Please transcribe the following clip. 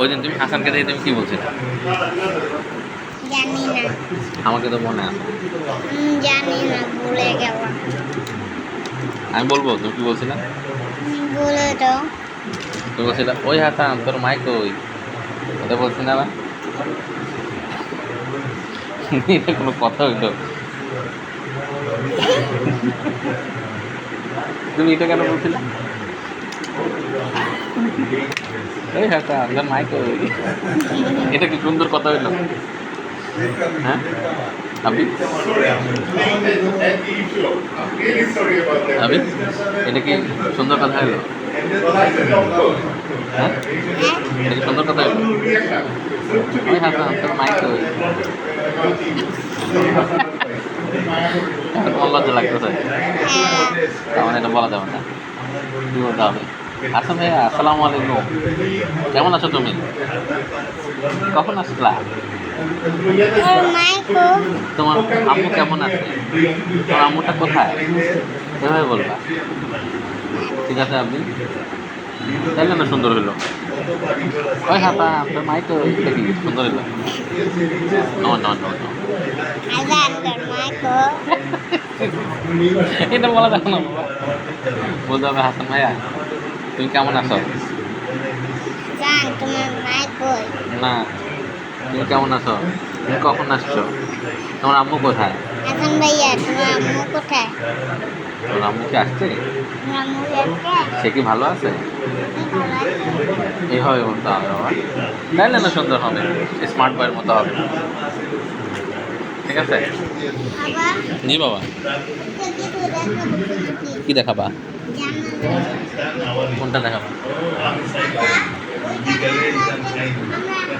ওই দিন তুমি হাসানকে দেখে তুমি কি বলছিলে? জানি না। আমাকে তো মনে আছে। জানি না, ভুলে গেল। আমি বলবো তুমি কি বলছিলে? বলে দাও। তুমি বলছিলে ওই হাসান তোর মাইক ওই, ওটা বলছি না না? এটা কোনো কথা হইলো? তুমি এটা কেন বলছিলে? এই হাসান তোর মাইক ওই, এটা কি সুন্দর কথা হইলো? হ্যাঁ আবি, আবি এটা কি সুন্দর কথা হইলো? হ্যাঁ এটা কি সুন্দর কথা হইলো? ওই হাসান তোর মাইক ওই, তোমার লজ্জা লাগতেছে? তার মানে এটা বলা যাবে না, কি বলতে হবে? আচ্ছা ভাইয়া আসসালামু আলাইকুম, কেমন আছো তুমি? কখন আসলা? তোমার আম্মু কেমন আছে? তোমার আম্মুটা কোথায়? এভাবে বলবা, ঠিক আছে? আপনি তাইলে না সুন্দর হইলো? ওই হাতা আপনার মাই তো দেখি সুন্দর হইলো। নো নো নো নো, এটা বলা যাবে না বাবা, বলতে হবে হাসান ভাইয়া তুমি কেমন আছো? না, তুমি কেমন আছো? তুমি কখন আসছো? তোমার আম্মু কোথায়? হাসান ভাইয়া, তোমার আম্মু কোথায়? তোমার আম্মু কি আসছে? তোমার আম্মু যাচ্ছে? সে কি ভালো আছে? ভালো আছে? এইভাবে বলতে হবে বাবা, তাইলে না সুন্দর হবে, স্মার্ট বয়ের মতো হবে, ঠিক আছে? বাবা, জি বাবা। কি দেখাবা? কোনটা দেখাবা? আমরা